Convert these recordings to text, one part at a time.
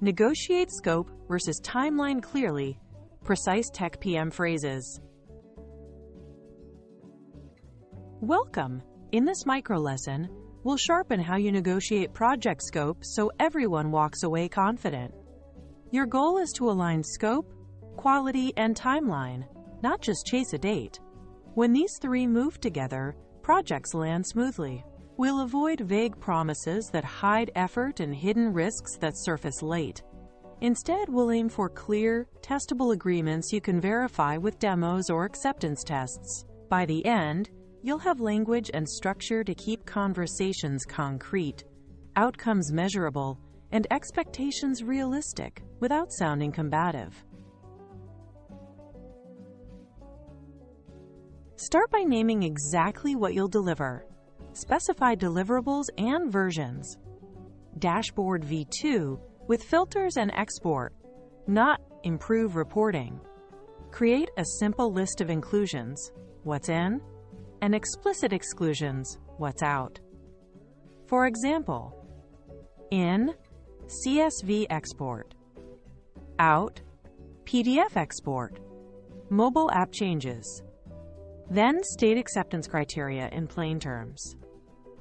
Negotiate scope versus timeline clearly. Precise tech PM phrases. Welcome! In this micro-lesson, we'll sharpen how you negotiate project scope so everyone walks away confident. Your goal is to align scope, quality, and timeline, not just chase a date. When these three move together, projects land smoothly. We'll avoid vague promises that hide effort and hidden risks that surface late. Instead, we'll aim for clear, testable agreements you can verify with demos or acceptance tests. By the end, you'll have language and structure to keep conversations concrete, outcomes measurable, and expectations realistic without sounding combative. Start by naming exactly what you'll deliver. Specify deliverables and versions. Dashboard V2 with filters and export, not improve reporting. Create a simple list of inclusions, what's in, and explicit exclusions, what's out. For example, in, CSV export. Out, PDF export. Mobile app changes. Then state acceptance criteria in plain terms.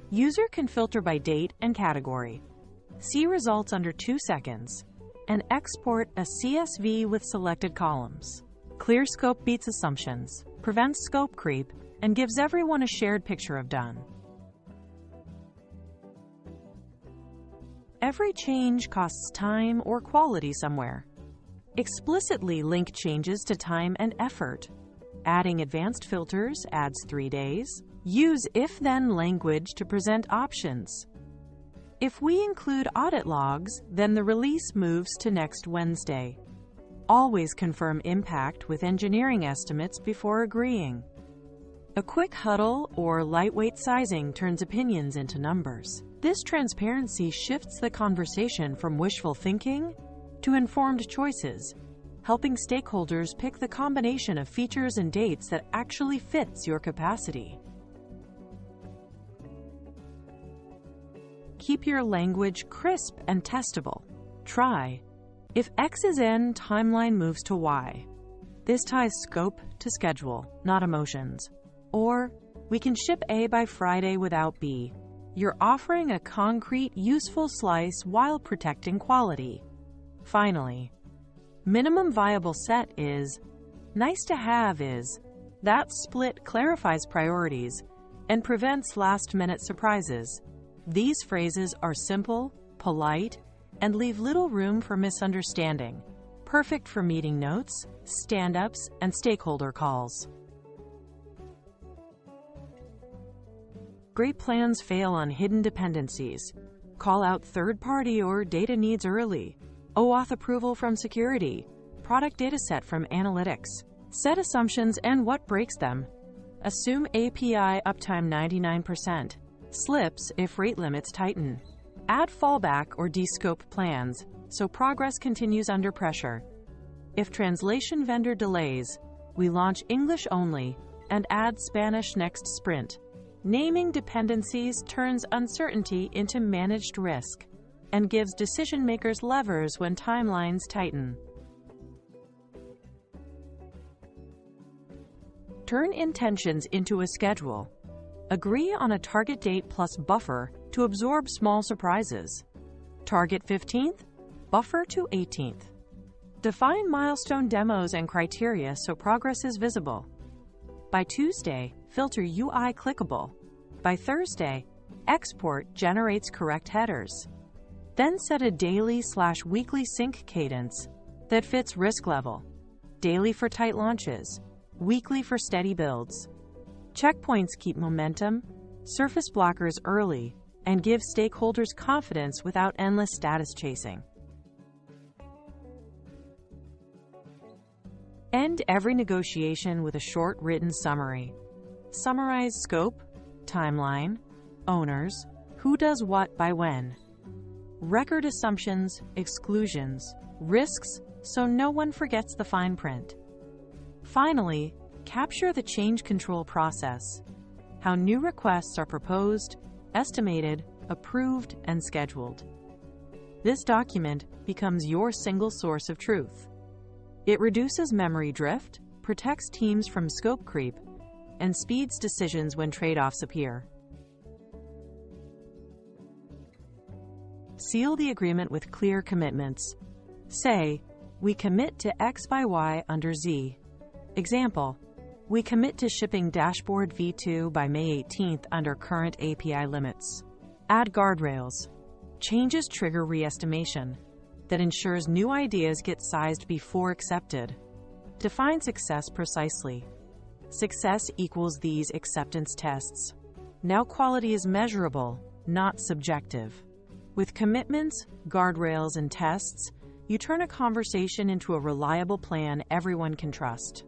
User can filter by date and category. See results under 2 seconds, and export a CSV with selected columns. Clear scope beats assumptions, prevents scope creep, and gives everyone a shared picture of done. Every change costs time or quality somewhere. Explicitly link changes to time and effort. Adding advanced filters adds 3 days. Use if-then language to present options. If we include audit logs, then the release moves to next Wednesday. Always confirm impact with engineering estimates before agreeing. A quick huddle or lightweight sizing turns opinions into numbers. This transparency shifts the conversation from wishful thinking to informed choices, helping stakeholders pick the combination of features and dates that actually fits your capacity. Keep your language crisp and testable. Try, if X is N, timeline moves to Y. This ties scope to schedule, not emotions. Or, we can ship A by Friday without B. You're offering a concrete, useful slice while protecting quality. Finally, minimum viable set is, nice to have is. That split clarifies priorities and prevents last-minute surprises. These phrases are simple, polite, and leave little room for misunderstanding. Perfect for meeting notes, stand-ups, and stakeholder calls. Great plans fail on hidden dependencies. Call out third-party or data needs early. OAuth approval from security. Product dataset from analytics. Set assumptions and what breaks them. Assume API uptime 99%. Slips if rate limits tighten. Add fallback or descope plans, so progress continues under pressure. If translation vendor delays, we launch English only and add Spanish next sprint. Naming dependencies turns uncertainty into managed risk and gives decision-makers levers when timelines tighten. Turn intentions into a schedule. Agree on a target date plus buffer to absorb small surprises. Target 15th, buffer to 18th. Define milestone demos and criteria so progress is visible. By Tuesday, filter UI clickable. By Thursday, export generates correct headers. Then set a daily/weekly sync cadence that fits risk level. Daily for tight launches, weekly for steady builds. Checkpoints keep momentum, surface blockers early, and give stakeholders confidence without endless status chasing. End every negotiation with a short written summary. Summarize scope, timeline, owners, who does what by when. Record assumptions, exclusions, risks, so no one forgets the fine print. Finally, capture the change control process, how new requests are proposed, estimated, approved, and scheduled. This document becomes your single source of truth. It reduces memory drift, protects teams from scope creep, and speeds decisions when trade-offs appear. Seal the agreement with clear commitments. Say, we commit to X by Y under Z. Example, we commit to shipping Dashboard V2 by May 18th under current API limits. Add guardrails. Changes trigger re-estimation that ensures new ideas get sized before accepted. Define success precisely. Success equals these acceptance tests. Now quality is measurable, not subjective. With commitments, guardrails, and tests, you turn a conversation into a reliable plan everyone can trust.